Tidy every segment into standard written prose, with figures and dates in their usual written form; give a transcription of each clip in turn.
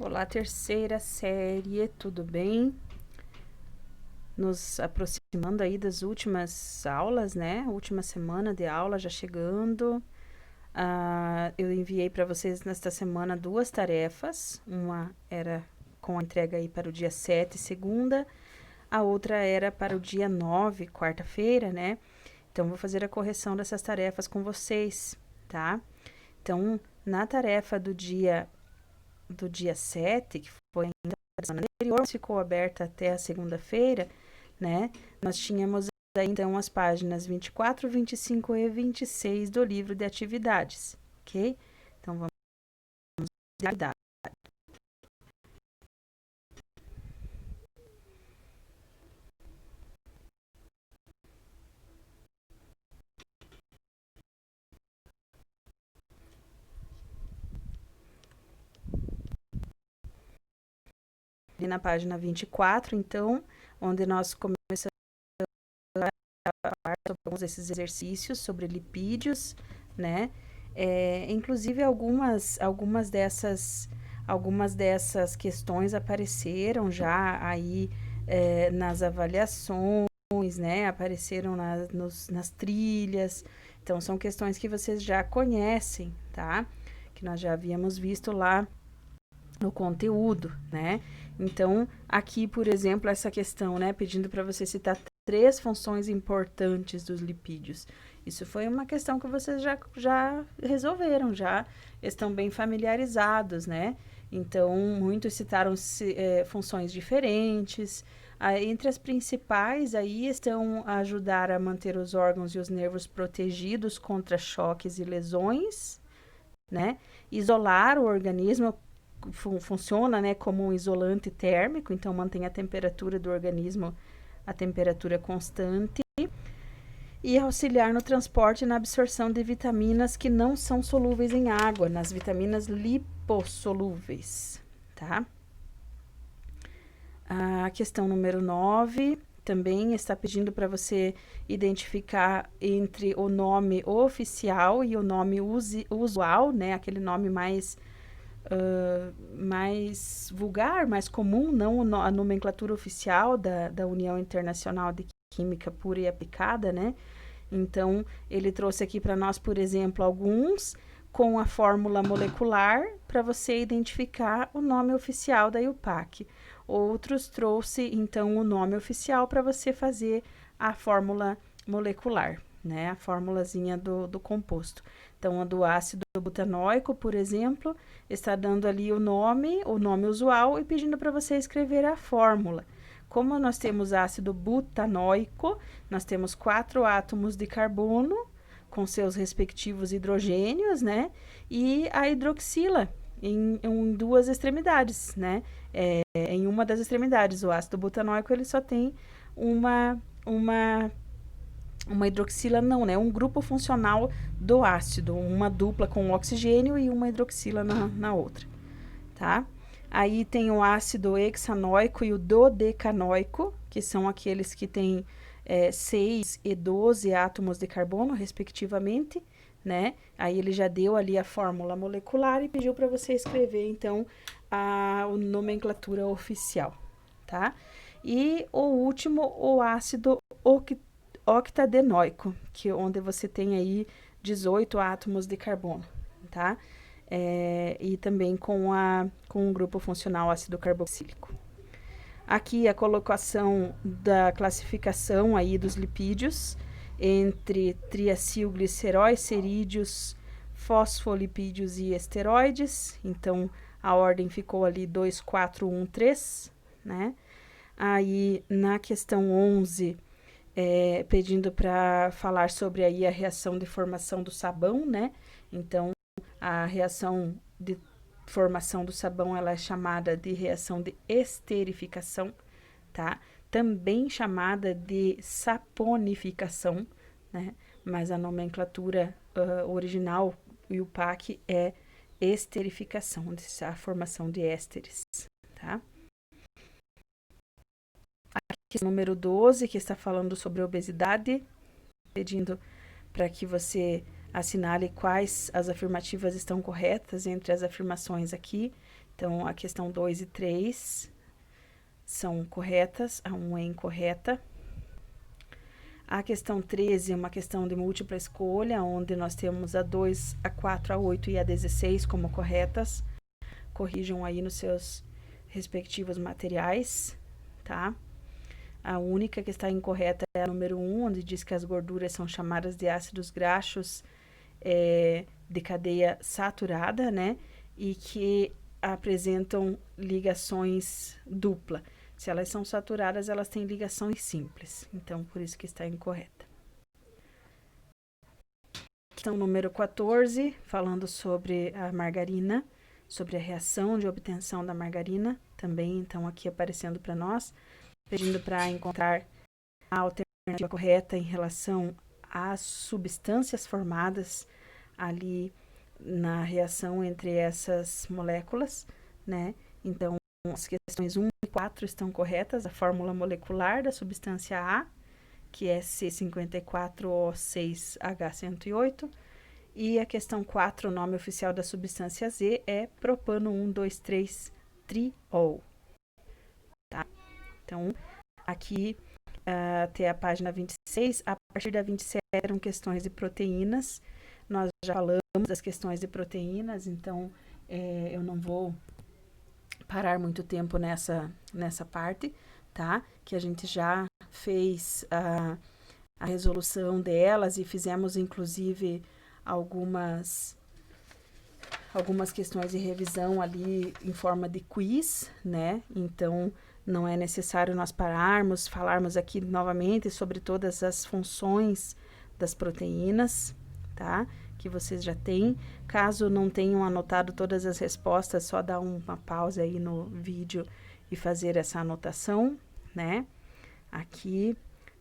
Olá, terceira série, tudo bem? Nos aproximando aí das últimas aulas, né? Última semana de aula já chegando. Eu enviei para vocês nesta semana duas tarefas. Uma era com a entrega aí para o dia 7, segunda. A outra era para o dia 9, quarta-feira, né? Então, vou fazer a correção dessas tarefas com vocês, tá? Então, na tarefa do dia 7, que foi ainda a semana anterior, ficou aberta até a segunda-feira, né? Nós tínhamos aí, então, as páginas 24, 25 e 26 do livro de atividades, ok? Então, vamos dar. E na página 24, então, onde nós começamos a falar sobre alguns desses exercícios sobre lipídios, né? Inclusive, algumas dessas questões apareceram já aí nas avaliações, né? Apareceram nas trilhas. Então, são questões que vocês já conhecem, tá? Que nós já havíamos visto lá no conteúdo, né? Então, aqui, por exemplo, essa questão, né? Pedindo para você citar 3 funções importantes dos lipídios. Isso foi uma questão que vocês já resolveram, já estão bem familiarizados, né? Então, muitos citaram funções diferentes. Entre as principais aí estão ajudar a manter os órgãos e os nervos protegidos contra choques e lesões, né? Isolar o organismo funciona, né, como um isolante térmico, então mantém a temperatura do organismo a temperatura constante e auxiliar no transporte e na absorção de vitaminas que não são solúveis em água, nas vitaminas lipossolúveis, tá? A questão número 9 também está pedindo para você identificar entre o nome oficial e o nome usual, né? Aquele nome mais vulgar, mais comum, não a nomenclatura oficial da União Internacional de Química Pura e Aplicada, né? Então, ele trouxe aqui para nós, por exemplo, alguns com a fórmula molecular para você identificar o nome oficial da IUPAC. Outros trouxe, então, o nome oficial para você fazer a fórmula molecular, né? A formulazinha do composto. Então, a do ácido butanóico, por exemplo, está dando ali o nome usual e pedindo para você escrever a fórmula. Como nós temos ácido butanóico, nós temos 4 átomos de carbono com seus respectivos hidrogênios, né? E a hidroxila em 2 extremidades, né? Em uma das extremidades, o ácido butanóico, ele só tem uma hidroxila não, né? Um grupo funcional do ácido, uma dupla com oxigênio e uma hidroxila na outra, tá? Aí tem o ácido hexanoico e o dodecanoico, que são aqueles que têm 6 e 12 átomos de carbono, respectivamente, né? Aí ele já deu ali a fórmula molecular e pediu para você escrever, então, a nomenclatura oficial, tá? E o último, o ácido octadenoico, onde você tem aí 18 átomos de carbono, tá? E também com o grupo funcional ácido carboxílico. Aqui a colocação da classificação aí dos lipídios entre triacilgliceróis, fosfolipídios e esteroides. Então, a ordem ficou ali 2, 4, 1, 3, né? Aí, na questão 11, pedindo para falar sobre aí a reação de formação do sabão, né? Então, a reação de formação do sabão, ela é chamada de reação de esterificação, tá? Também chamada de saponificação, né? Mas a nomenclatura original, IUPAC, é esterificação, a formação de ésteres, tá? Aqui, número 12, que está falando sobre obesidade, pedindo para que você assinale quais as afirmativas estão corretas entre as afirmações aqui. Então, a questão 2 e 3 são corretas, a 1 é incorreta. A questão 13 é uma questão de múltipla escolha, onde nós temos a 2, a 4, a 8 e a 16 como corretas. Corrijam aí nos seus respectivos materiais, tá? A única que está incorreta é a número 1, onde diz que as gorduras são chamadas de ácidos graxos de cadeia saturada, né? E que apresentam ligações dupla. Se elas são saturadas, elas têm ligações simples. Então, por isso que está incorreta. Questão número 14, falando sobre a margarina, sobre a reação de obtenção da margarina, também, então, aqui aparecendo para nós, pedindo para encontrar a alternativa correta em relação às substâncias formadas ali na reação entre essas moléculas, né? Então, as questões 1 e 4 estão corretas, a fórmula molecular da substância A, que é C54O6H108, e a questão 4, o nome oficial da substância Z, é propano 1,2,3-triol. Tá? Então, aqui, até a página 26, a partir da 27 eram questões de proteínas. Nós já falamos das questões de proteínas, então eu não vou parar muito tempo nessa parte, tá? Que a gente já fez a resolução delas e fizemos, inclusive, algumas questões de revisão ali em forma de quiz, né? Então, não é necessário nós falarmos aqui novamente sobre todas as funções das proteínas, tá? Que vocês já têm. Caso não tenham anotado todas as respostas, só dar uma pausa aí no vídeo e fazer essa anotação, né? Aqui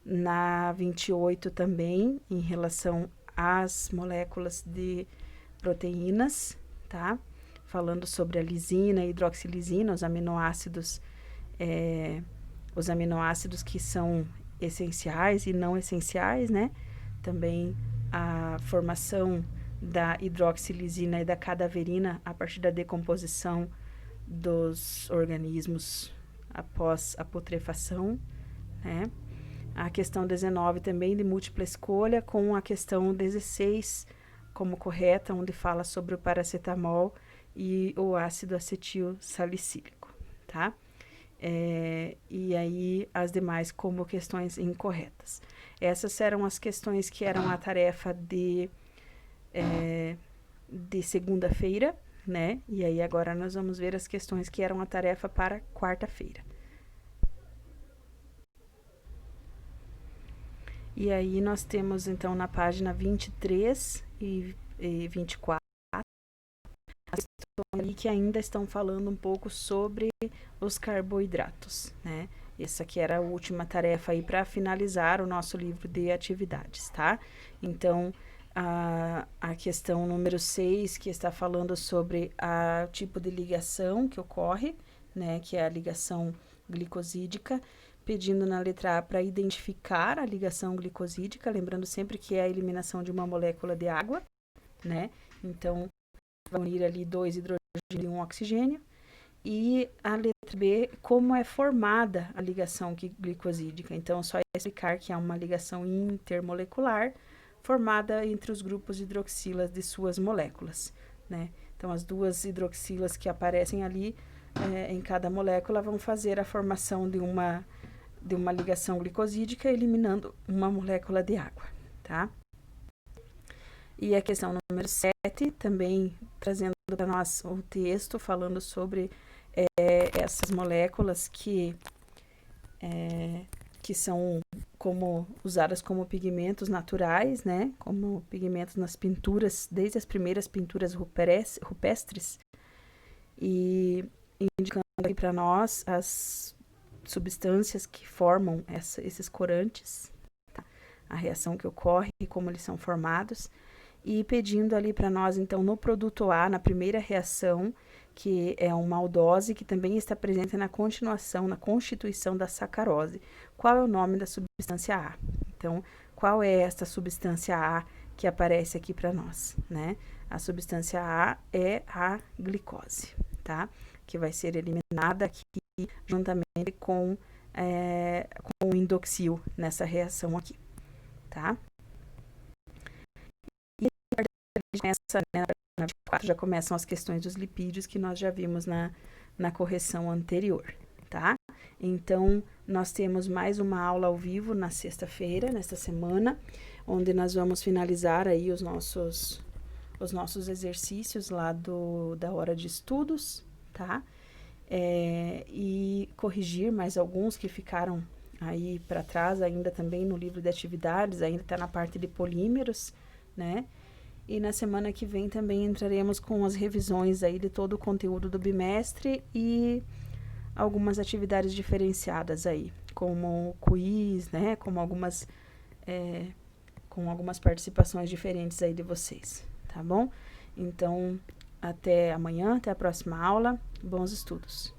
na 28 também, em relação às moléculas de proteínas, tá? Falando sobre a lisina e hidroxilisina, os aminoácidos que são essenciais e não essenciais, né? Também a formação da hidroxilisina e da cadaverina a partir da decomposição dos organismos após a putrefação, né? A questão 19 também de múltipla escolha, com a questão 16 como correta, onde fala sobre o paracetamol e o ácido acetil salicílico, tá? E aí as demais como questões incorretas. Essas eram as questões que eram a tarefa de segunda-feira, né? E aí agora nós vamos ver as questões que eram a tarefa para quarta-feira. E aí nós temos então na página 23 e 24 ali que ainda estão falando um pouco sobre os carboidratos, né? Essa aqui era a última tarefa aí para finalizar o nosso livro de atividades, tá? Então, a questão número 6, que está falando sobre o tipo de ligação que ocorre, né? Que é a ligação glicosídica, pedindo na letra A para identificar a ligação glicosídica, lembrando sempre que é a eliminação de uma molécula de água, né? Então, vai unir ali 2 hidrogênios e 1 oxigênio. E a letra B, como é formada a ligação glicosídica. Então, só explicar que é uma ligação intermolecular formada entre os grupos hidroxilas de suas moléculas, né? Então, as duas hidroxilas que aparecem ali em cada molécula vão fazer a formação de uma ligação glicosídica, eliminando uma molécula de água, tá? E a questão número 7, também trazendo para nós o texto falando sobre essas moléculas que são usadas como pigmentos naturais, né? Como pigmentos nas pinturas, desde as primeiras pinturas rupestres. E indicando aqui para nós as substâncias que formam esses corantes, tá? A reação que ocorre e como eles são formados. E pedindo ali para nós, então, no produto A, na primeira reação, que é uma aldose, que também está presente na constituição da sacarose. Qual é o nome da substância A? Então, qual é esta substância A que aparece aqui para nós, né? A substância A é a glicose, tá? que vai ser eliminada aqui juntamente com o indoxil nessa reação aqui, tá? E na 24 já começam as questões dos lipídios que nós já vimos na correção anterior, tá? Então, nós temos mais uma aula ao vivo na sexta-feira, nesta semana, onde nós vamos finalizar aí os nossos exercícios lá da hora de estudos, tá? E corrigir mais alguns que ficaram aí para trás, ainda também no livro de atividades, ainda está na parte de polímeros, né? E na semana que vem também entraremos com as revisões aí de todo o conteúdo do bimestre e algumas atividades diferenciadas aí, como quiz, né? Com algumas participações diferentes aí de vocês, tá bom? Então, até amanhã, até a próxima aula. Bons estudos!